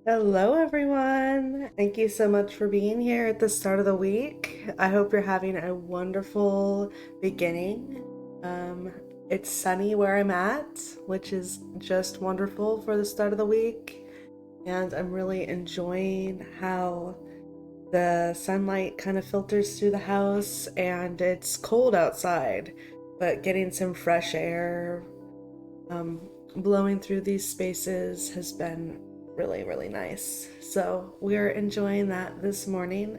Hello, everyone. Thank you so much for being here at the start of the week. I hope you're having a wonderful beginning. Um, it's sunny where I'm at, which is just wonderful for the start of the week. And I'm really enjoying how the sunlight kind of filters through the house and it's cold outside, but getting some fresh air um, blowing through these spaces has been really, really nice. So we're enjoying that this morning.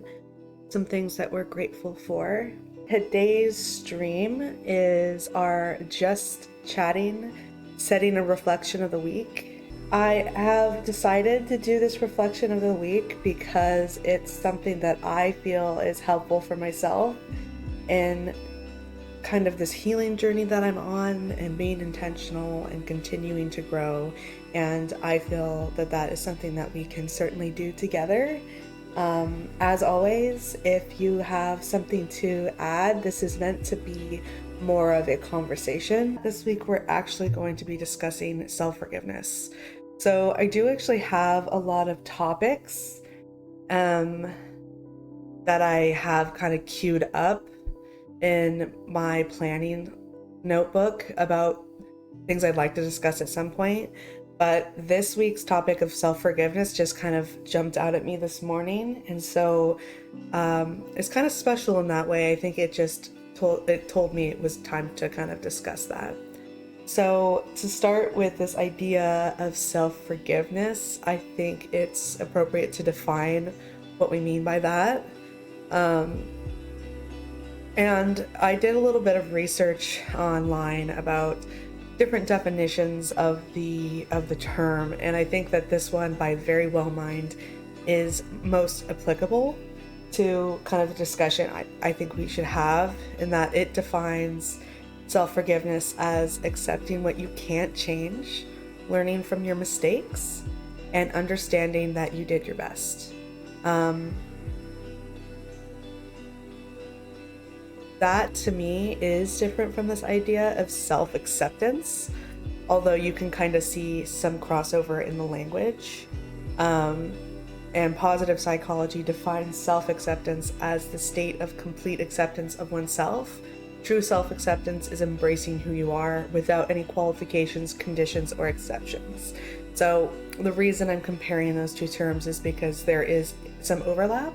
Some things that we're grateful for. Today's stream is our just chatting, setting a reflection of the week. I have decided to do this reflection of the week because it's something that I feel is helpful for myself in kind of this healing journey that I'm on and being intentional and continuing to grow. And I feel that that is something that we can certainly do together. As always, if you have something to add, this is meant to be more of a conversation. This week, we're actually going to be discussing self-forgiveness. So I do actually have a lot of topics that I have kind of queued up in my planning notebook about things I'd like to discuss at some point. But this week's topic of self-forgiveness just kind of jumped out at me this morning. And so it's kind of special in that way. I think it told me it was time to kind of discuss that. So to start with this idea of self-forgiveness, I think it's appropriate to define what we mean by that. And I did a little bit of research online about different definitions of the term, and I think that this one, by Very Well Mind, is most applicable to kind of the discussion I think we should have, in that it defines self-forgiveness as accepting what you can't change, learning from your mistakes, and understanding that you did your best. That to me is different from this idea of self-acceptance, although you can kind of see some crossover in the language. And positive psychology defines self-acceptance as the state of complete acceptance of oneself. True self-acceptance is embracing who you are without any qualifications, conditions, or exceptions. So the reason I'm comparing those two terms is because there is some overlap.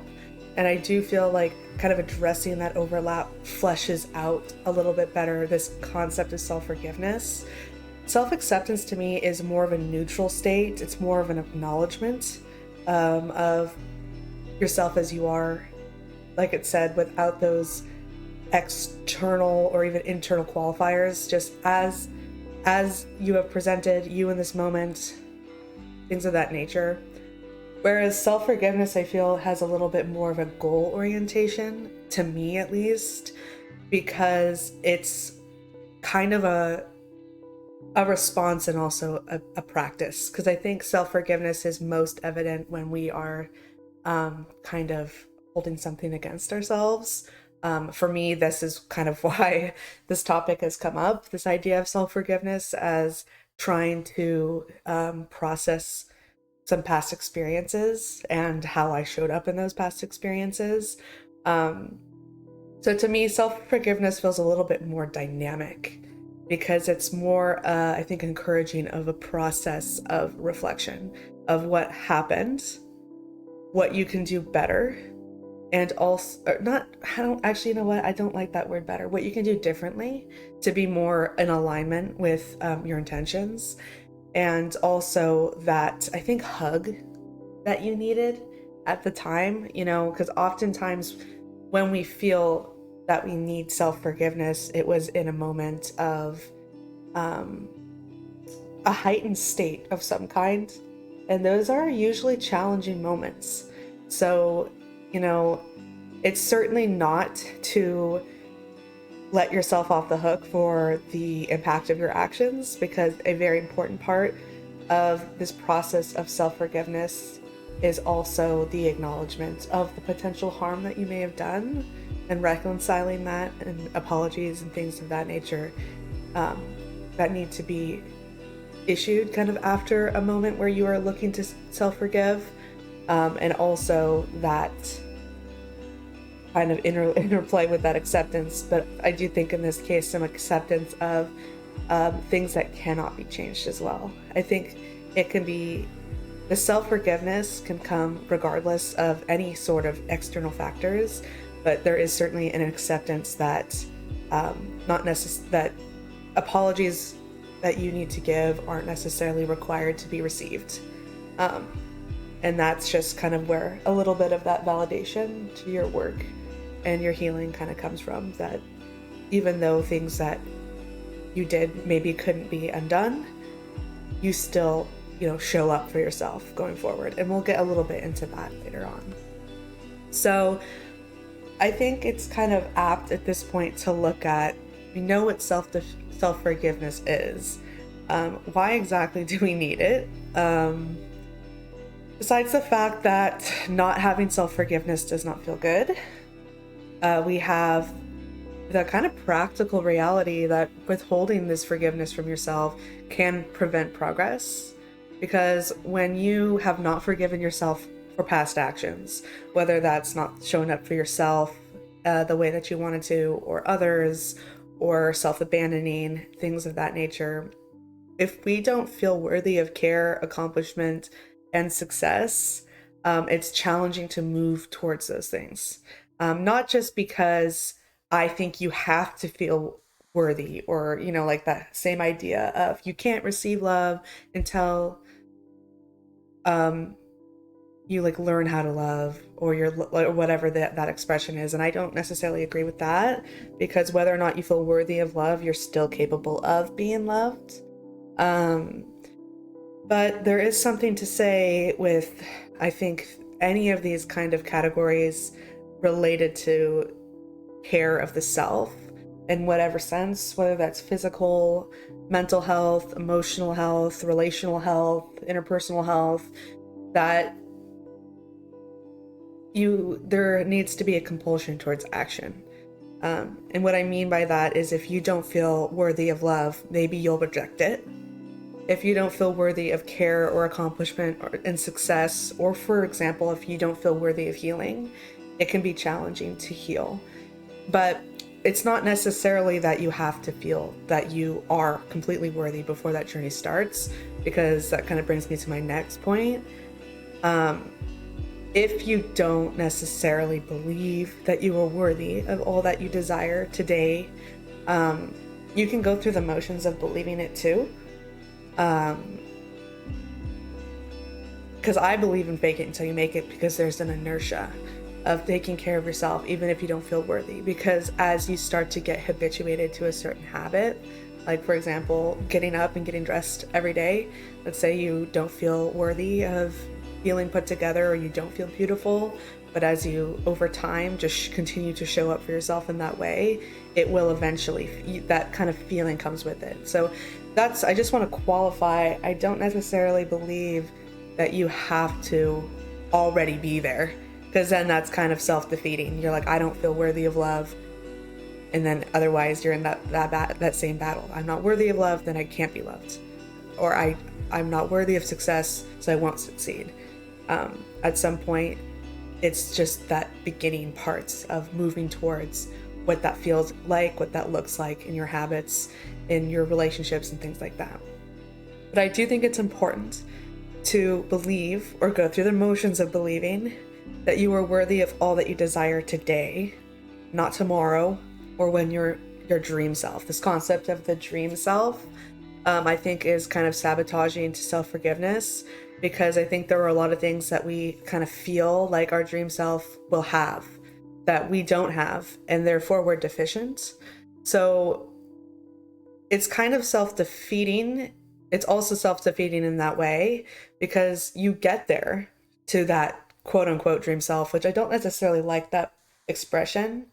And I do feel like kind of addressing that overlap fleshes out a little bit better this concept of self-forgiveness. Self-acceptance to me is more of a neutral state. It's more of an acknowledgement of yourself as you are, like it said, without those external or even internal qualifiers, just as you have presented, you in this moment, things of that nature. Whereas self-forgiveness, I feel, has a little bit more of a goal orientation, to me at least, because it's kind of a response and also a practice. Because I think self-forgiveness is most evident when we are kind of holding something against ourselves. For me, this is kind of why this topic has come up, this idea of self-forgiveness as trying to process some past experiences and how I showed up in those past experiences. So to me, self-forgiveness feels a little bit more dynamic because it's more, I think, encouraging of a process of reflection of what happened, what you can do better, and also, I don't actually, you know what? I don't like that word better. What you can do differently to be more in alignment with your intentions. And also that, I think, hug that you needed at the time, because oftentimes when we feel that we need self-forgiveness, it was in a moment of a heightened state of some kind. And those are usually challenging moments. So, it's certainly not to let yourself off the hook for the impact of your actions, because a very important part of this process of self-forgiveness is also the acknowledgement of the potential harm that you may have done and reconciling that, and apologies and things of that nature that need to be issued kind of after a moment where you are looking to self-forgive, and also that kind of interplay with that acceptance. But I do think in this case some acceptance of things that cannot be changed as well. I think it can be, the self-forgiveness can come regardless of any sort of external factors, but there is certainly an acceptance that that apologies that you need to give aren't necessarily required to be received. And that's just kind of where a little bit of that validation to your work and your healing kind of comes from, that even though things that you did maybe couldn't be undone, you still, show up for yourself going forward. And we'll get a little bit into that later on. So I think it's kind of apt at this point to look at, we know what self-forgiveness is. Why exactly do we need it? Besides the fact that not having self-forgiveness does not feel good, we have the kind of practical reality that withholding this forgiveness from yourself can prevent progress. Because when you have not forgiven yourself for past actions, whether that's not showing up for yourself the way that you wanted to, or others, or self-abandoning, things of that nature, if we don't feel worthy of care, accomplishment, and success, it's challenging to move towards those things. Not just because I think you have to feel worthy, or, like that same idea of you can't receive love until you learn how to love, or or whatever that expression is. And I don't necessarily agree with that, because whether or not you feel worthy of love, you're still capable of being loved. But there is something to say with, I think, any of these kind of categories related to care of the self in whatever sense, whether that's physical, mental health, emotional health, relational health, interpersonal health, that there needs to be a compulsion towards action. And what I mean by that is, if you don't feel worthy of love, maybe you'll reject it. If you don't feel worthy of care or accomplishment and success, or for example, if you don't feel worthy of healing, it can be challenging to heal. But it's not necessarily that you have to feel that you are completely worthy before that journey starts, because that kind of brings me to my next point. If you don't necessarily believe that you are worthy of all that you desire today, you can go through the motions of believing it too. Because I believe in fake it until you make it, because there's an inertia of taking care of yourself even if you don't feel worthy. Because as you start to get habituated to a certain habit, like for example, getting up and getting dressed every day, let's say you don't feel worthy of feeling put together, or you don't feel beautiful, but as you over time just continue to show up for yourself in that way, it will eventually, that kind of feeling comes with it. So I just want to qualify, I don't necessarily believe that you have to already be there, because then that's kind of self-defeating. You're like, I don't feel worthy of love, and then otherwise you're in that same battle. I'm not worthy of love, then I can't be loved. Or I'm not worthy of success, so I won't succeed. At some point, it's just that beginning parts of moving towards what that feels like, what that looks like in your habits, in your relationships, and things like that. But I do think it's important to believe, or go through the motions of believing, that you are worthy of all that you desire today, not tomorrow, or when your dream self. This concept of the dream self, I think, is kind of sabotaging to self-forgiveness, because I think there are a lot of things that we kind of feel like our dream self will have that we don't have, and therefore we're deficient. So it's kind of self-defeating. It's also self-defeating in that way, because you get there to that quote-unquote dream self, which I don't necessarily like that expression,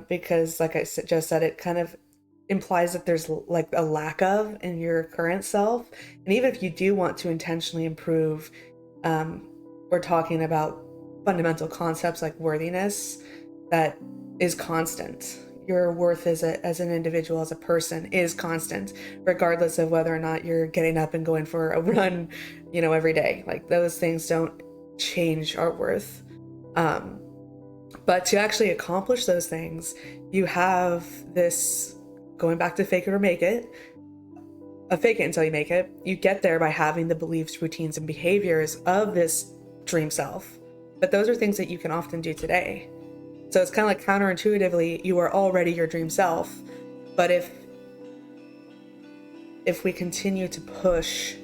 because like I just said, it kind of implies that there's like a lack of in your current self. And even if you do want to intentionally improve, we're talking about fundamental concepts like worthiness that is constant. your worth as an individual, as a person, is constant, regardless of whether or not you're getting up and going for a run, every day. Like, those things don't change our worth. But to actually accomplish those things, you have this, going back to fake it or make it, fake it until you make it. You get there by having the beliefs, routines, and behaviors of this dream self. But those are things that you can often do today. So it's kind of like counterintuitively, you are already your dream self. But if we continue to push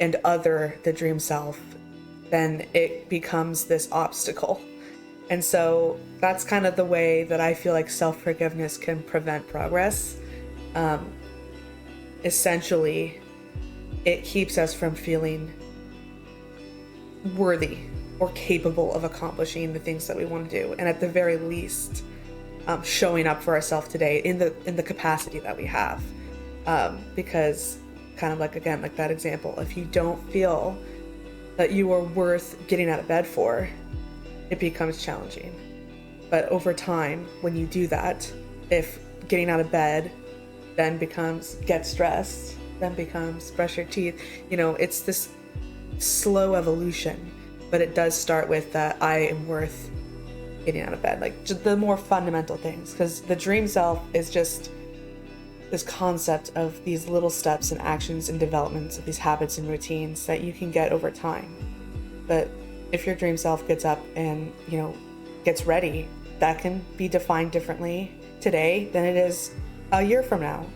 and other the dream self, then it becomes this obstacle. And so that's kind of the way that I feel like self-forgiveness can prevent progress. Essentially, it keeps us from feeling worthy or capable of accomplishing the things that we want to do, and at the very least, showing up for ourselves today in the capacity that we have. Because, kind of like, again, like that example, if you don't feel that you are worth getting out of bed for, it becomes challenging. But over time, when you do that, if getting out of bed then becomes get stressed, then becomes brush your teeth, it's this slow evolution. But it does start with that I am worth getting out of bed, like just the more fundamental things, because the dream self is just this concept of these little steps and actions and developments of these habits and routines that you can get over time. But if your dream self gets up and, gets ready, that can be defined differently today than it is a year from now.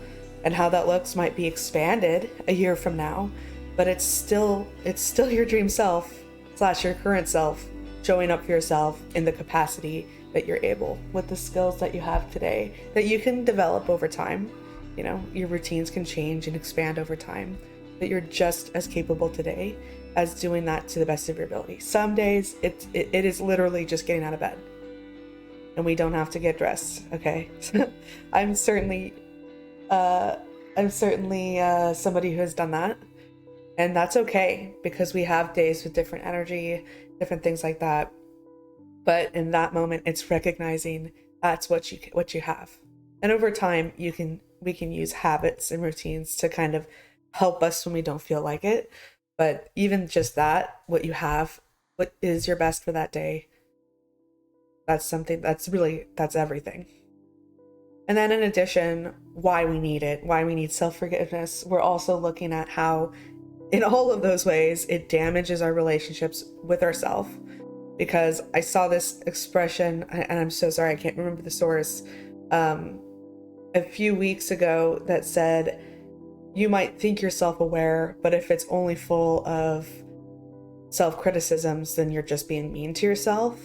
And how that looks might be expanded a year from now, but it's still your dream self / your current self showing up for yourself in the capacity that you're able, with the skills that you have today that you can develop over time. Your routines can change and expand over time, but you're just as capable today as doing that to the best of your ability. Some days it is literally just getting out of bed, and we don't have to get dressed. Okay. I'm certainly somebody who has done that, and that's okay, because we have days with different energy, different things like that. But in that moment, it's recognizing that's what you have. And over time, we can use habits and routines to kind of help us when we don't feel like it. But even just that, what you have, what is your best for that day, that's something that's everything. And then in addition, why we need it, why we need self-forgiveness, we're also looking at how in all of those ways it damages our relationships with ourselves. Because I saw this expression, and I'm so sorry, I can't remember the source, a few weeks ago, that said, you might think you're self-aware, but if it's only full of self-criticisms, then you're just being mean to yourself.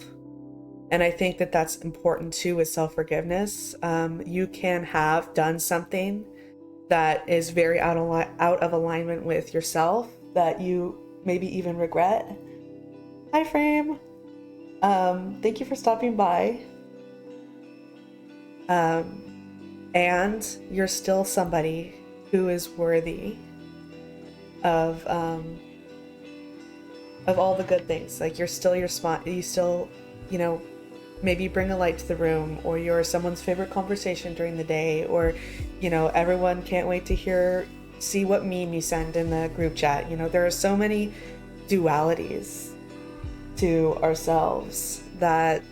And I think that that's important too with self-forgiveness. You can have done something that is very out of alignment with yourself that you maybe even regret. Hi, Frame. Thank you for stopping by. And you're still somebody who is worthy of all the good things. Like, you're still your spot. You still, maybe bring a light to the room, or you're someone's favorite conversation during the day, or, everyone can't wait to see what meme you send in the group chat. There are so many dualities to ourselves that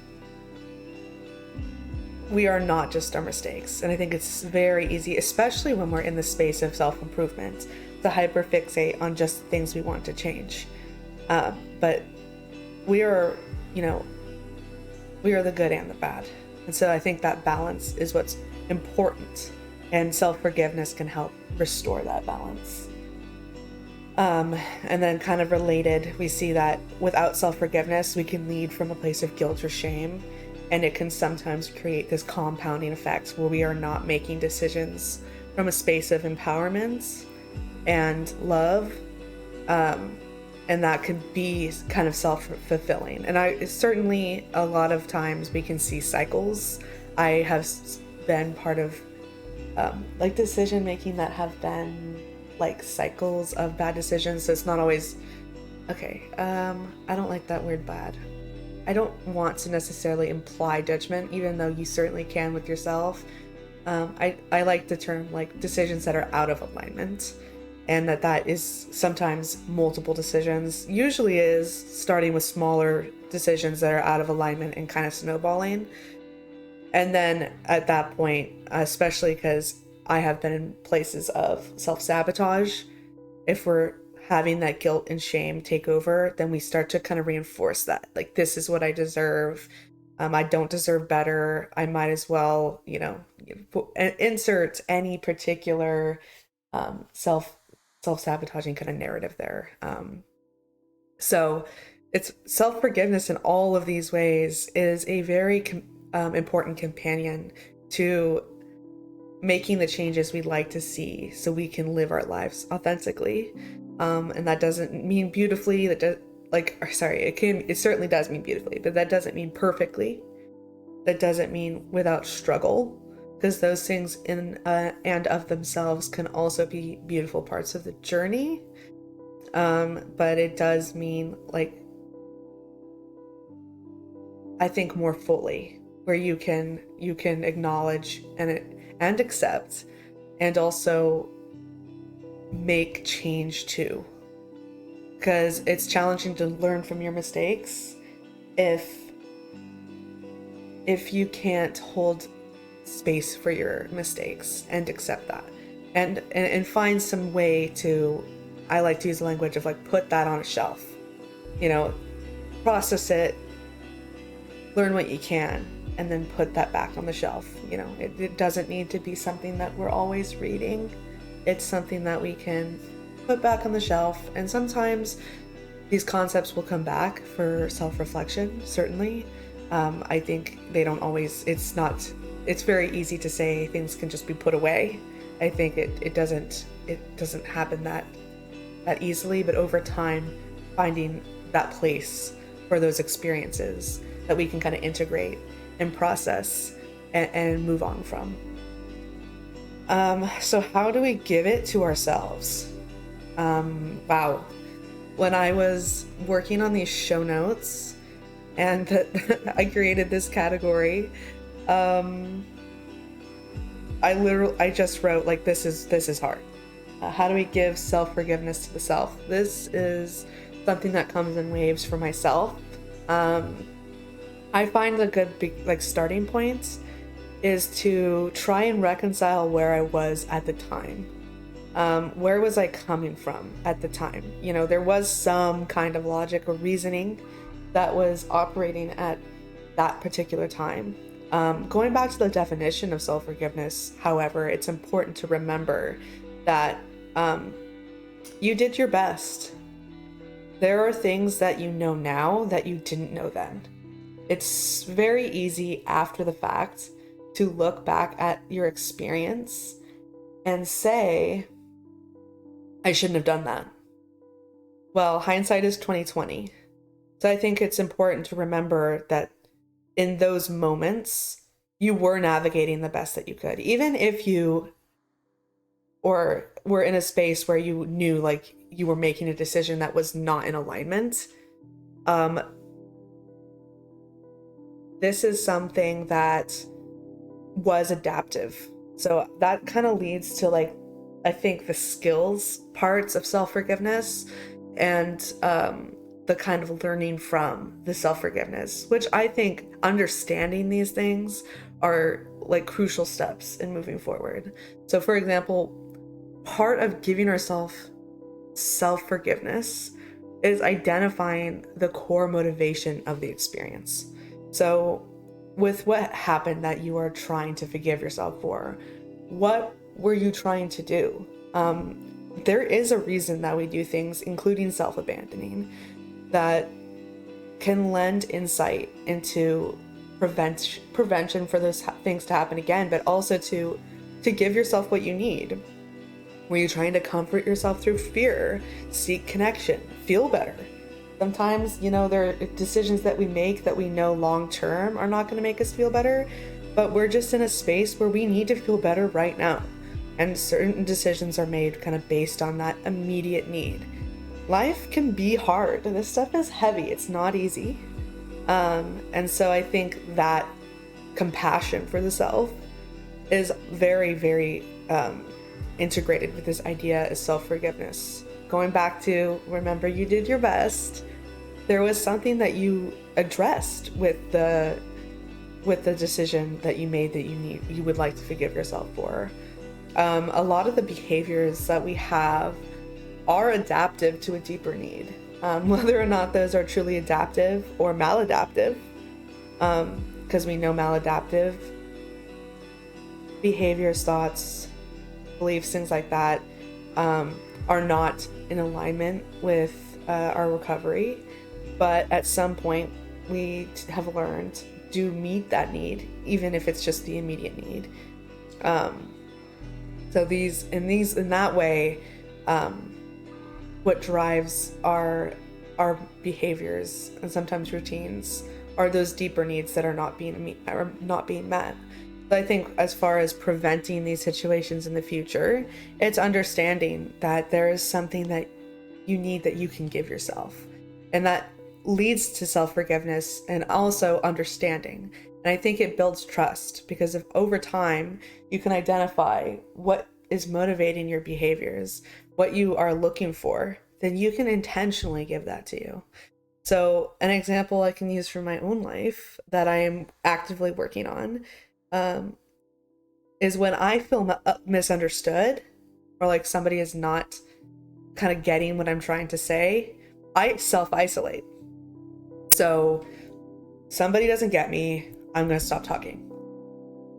we are not just our mistakes. And I think it's very easy, especially when we're in the space of self-improvement, to hyperfixate on just things we want to change. But we are the good and the bad. And so I think that balance is what's important, and self-forgiveness can help restore that balance. And then kind of related, we see that without self-forgiveness, we can lead from a place of guilt or shame, and it can sometimes create this compounding effect where we are not making decisions from a space of empowerment and love, and that could be kind of self-fulfilling. And certainly a lot of times we can see cycles. I have been part of decision making that have been like cycles of bad decisions. So it's not always okay. I don't like that word bad. I don't want to necessarily imply judgment, even though you certainly can with yourself. I like the term like decisions that are out of alignment, and that is sometimes multiple decisions. Usually is starting with smaller decisions that are out of alignment and kind of snowballing. And then at that point, especially because I have been in places of self-sabotage, if we're having that guilt and shame take over, then we start to kind of reinforce that. Like, this is what I deserve. I don't deserve better. I might as well, insert any particular self-sabotaging kind of narrative there. So it's self-forgiveness in all of these ways is a very important companion to making the changes we'd like to see so we can live our lives authentically. And that doesn't mean beautifully, it certainly does mean beautifully, but that doesn't mean perfectly. That doesn't mean without struggle, because those things in and of themselves can also be beautiful parts of the journey. But it does mean, like, I think more fully, where you can acknowledge and accept, and also make change too, because it's challenging to learn from your mistakes if you can't hold space for your mistakes and accept that, and find some way to, I like to use the language of like, put that on a shelf, process it, learn what you can, and then put that back on the shelf. It doesn't need to be something that we're always reading. It's something that we can put back on the shelf. And sometimes these concepts will come back for self-reflection, certainly. I think they don't always, it's very easy to say things can just be put away. I think it doesn't happen that easily, but over time, finding that place for those experiences that we can kind of integrate and process and move on from. So how do we give it to ourselves? Wow. When I was working on these show notes and I created this category, I just wrote, like, this is hard. How do we give self-forgiveness to the self? This is something that comes in waves for myself. I find a good big, starting point is to try and reconcile where I was at the time. Where was I coming from at the time? There was some kind of logic or reasoning that was operating at that particular time. Going back to the definition of self-forgiveness, however, it's important to remember that you did your best. There are things that you know now that you didn't know then. It's very easy after the fact to look back at your experience and say, I shouldn't have done that. Well, hindsight is 20/20. So I think it's important to remember that in those moments, you were navigating the best that you could. Even if you were in a space where you knew, like, you were making a decision that was not in alignment. This is something that was adaptive. So that kind of leads to, like, I think the skills parts of self-forgiveness and the kind of learning from the self-forgiveness, which I think understanding these things are like crucial steps in moving forward. So for example, part of giving ourselves self-forgiveness is identifying the core motivation of the experience. So with what happened that you are trying to forgive yourself for, what were you trying to do? There is a reason that we do things, including self-abandoning, that can lend insight into prevention for those things to happen again, but also to give yourself what you need. Were you trying to comfort yourself through fear, seek connection, feel better? Sometimes, there are decisions that we make that we know long-term are not going to make us feel better, but we're just in a space where we need to feel better right now. And certain decisions are made kind of based on that immediate need. Life can be hard. This stuff is heavy. It's not easy. And so I think that compassion for the self is very, very integrated with this idea of self-forgiveness. Going back to, remember, you did your best. There was something that you addressed with the decision that you made that you would like to forgive yourself for. A lot of the behaviors that we have are adaptive to a deeper need, whether or not those are truly adaptive or maladaptive, because we know maladaptive behaviors, thoughts, beliefs, things like that are not in alignment with our recovery, but at some point we have learned to meet that need, even if it's just the immediate need. So in that way, what drives our behaviors and sometimes routines are those deeper needs that are not being met. But I think as far as preventing these situations in the future, it's understanding that there is something that you need that you can give yourself, and that leads to self-forgiveness and also understanding. And I think it builds trust, because if over time you can identify what is motivating your behaviors, what you are looking for, then you can intentionally give that to you. So an example I can use from my own life that I am actively working on is when I feel misunderstood, or like somebody is not kind of getting what I'm trying to say, I self-isolate. So somebody doesn't get me, I'm going to stop talking.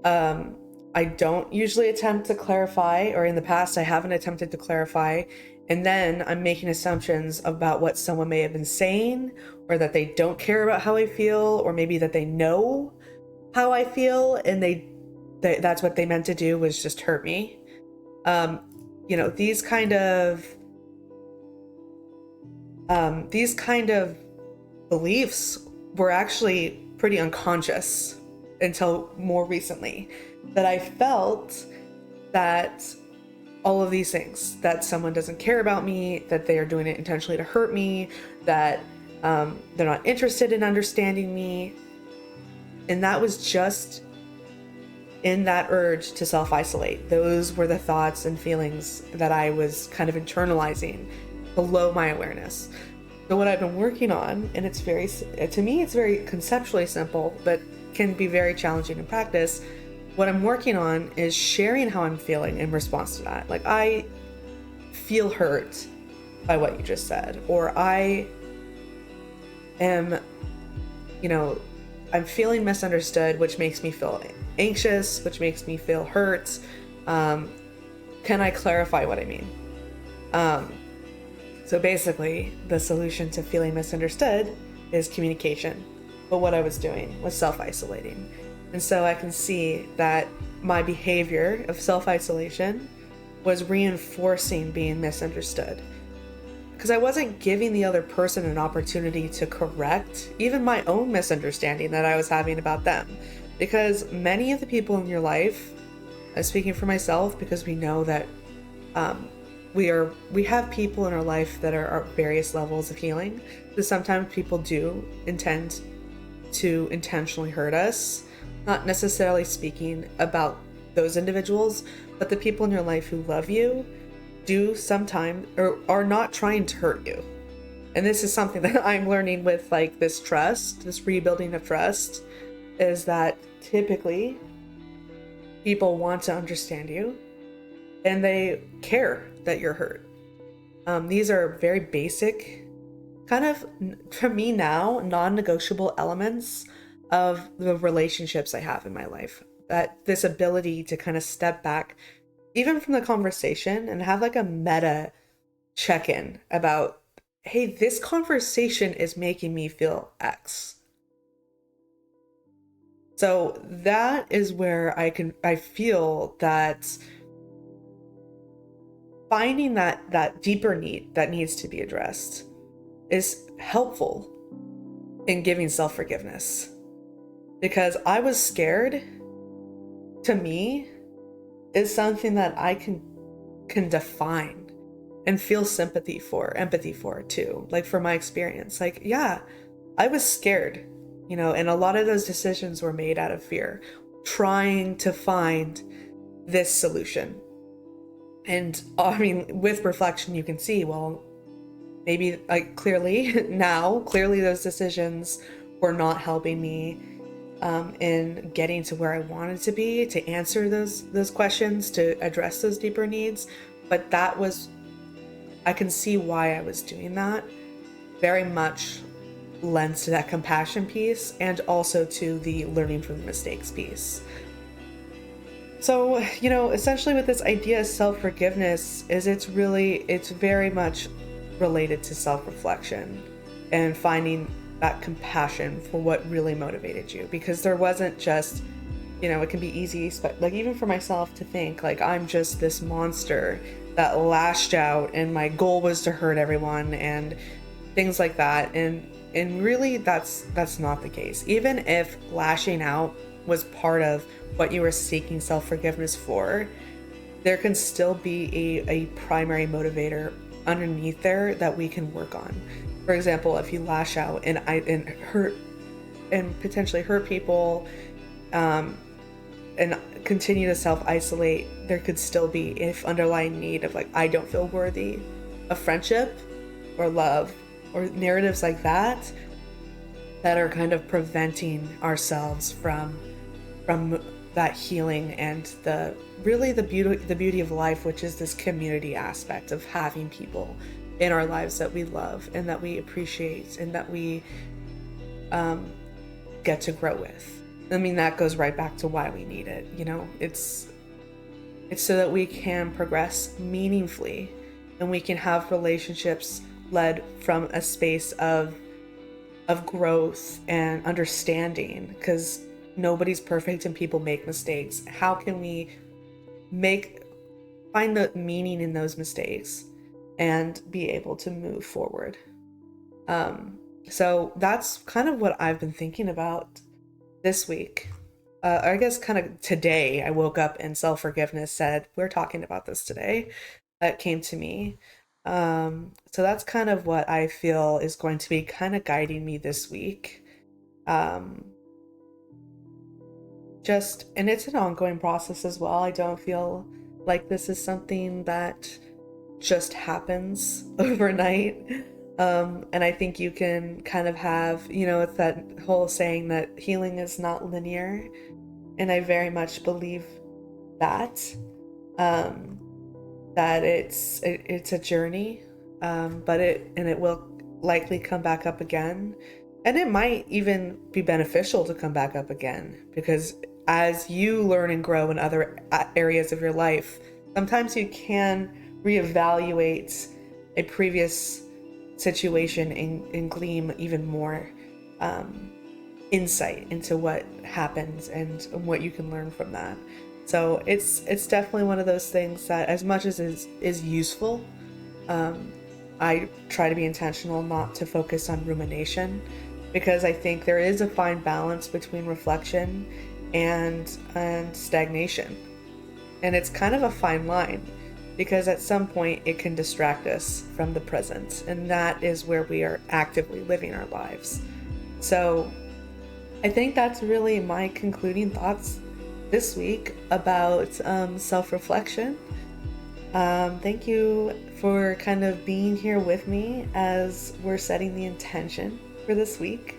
I don't usually attempt to clarify, or in the past I haven't attempted to clarify, and then I'm making assumptions about what someone may have been saying, or that they don't care about how I feel, or maybe that they know how I feel and that's what they meant to do was just hurt me. These kind of beliefs were actually pretty unconscious until more recently, that I felt that all of these things, that someone doesn't care about me, that they are doing it intentionally to hurt me, that they're not interested in understanding me. And that was just in that urge to self-isolate. Those were the thoughts and feelings that I was kind of internalizing below my awareness. So what I've been working on, and to me it's very conceptually simple, but can be very challenging in practice. What I'm working on is sharing how I'm feeling in response to that. Like, I feel hurt by what you just said, or I am, I'm feeling misunderstood, which makes me feel anxious, which makes me feel hurt. Can I clarify what I mean? So basically, the solution to feeling misunderstood is communication. But what I was doing was self-isolating. And so I can see that my behavior of self-isolation was reinforcing being misunderstood, because I wasn't giving the other person an opportunity to correct even my own misunderstanding that I was having about them. Because many of the people in your life, I'm speaking for myself, because we know that we have people in our life that are at various levels of healing. So sometimes people do intend to intentionally hurt us, not necessarily speaking about those individuals, but the people in your life who love you do sometimes, or are not trying to hurt you. And this is something that I'm learning with like this trust, this rebuilding of trust, is that typically people want to understand you and they care that you're hurt. These are very basic, kind of, for me now, non-negotiable elements of the relationships I have in my life. That this ability to kind of step back, even from the conversation, and have like a meta check-in about, hey, this conversation is making me feel X. So that is where I feel that finding that deeper need that needs to be addressed is helpful in giving self-forgiveness. Because I was scared, to me, is something that I can define and feel empathy for too. Like, for my experience, like, yeah, I was scared you know, and a lot of those decisions were made out of fear, trying to find this solution. And I mean, with reflection, you can see, well, maybe like clearly those decisions were not helping me in getting to where I wanted to be, to answer those questions, to address those deeper needs. But I can see why I was doing that. Very much lends to that compassion piece, and also to the learning from the mistakes piece. So, you know, essentially with this idea of self-forgiveness is it's very much related to self-reflection and finding that compassion for what really motivated you. Because there wasn't just, you know, it can be easy, like even for myself, to think like I'm just this monster that lashed out and my goal was to hurt everyone and things like that. And really that's not the case. Even if lashing out was part of what you were seeking self-forgiveness for, there can still be a primary motivator underneath there that we can work on. For example, if you lash out and hurt and potentially hurt people, and continue to self-isolate, there could still be if underlying need of like, I don't feel worthy of friendship or love or narratives like that are kind of preventing ourselves from that healing and the beauty of life, which is this community aspect of having people in our lives that we love and that we appreciate and that we get to grow with. I mean, that goes right back to why we need it. You know, it's so that we can progress meaningfully and we can have relationships led from a space of growth and understanding, because nobody's perfect and people make mistakes. How can we find the meaning in those mistakes and be able to move forward? So that's kind of what I've been thinking about this week. I guess kind of today I woke up and self-forgiveness said, we're talking about this today. That came to me. So that's kind of what I feel is going to be kind of guiding me this week. And it's an ongoing process as well. I don't feel like this is something that just happens overnight. And I think you can kind of have, you know, it's that whole saying that healing is not linear. And I very much believe that, that it's a journey, but it will likely come back up again. And it might even be beneficial to come back up again, because as you learn and grow in other areas of your life, sometimes you can reevaluate a previous situation and glean even more insight into what happens and what you can learn from that. So it's definitely one of those things that, as much as is useful, I try to be intentional not to focus on rumination, because I think there is a fine balance between reflection and stagnation. And it's kind of a fine line, because at some point it can distract us from the present, and that is where we are actively living our lives. So I think that's really my concluding thoughts this week about self-reflection. Thank you for kind of being here with me as we're setting the intention for this week.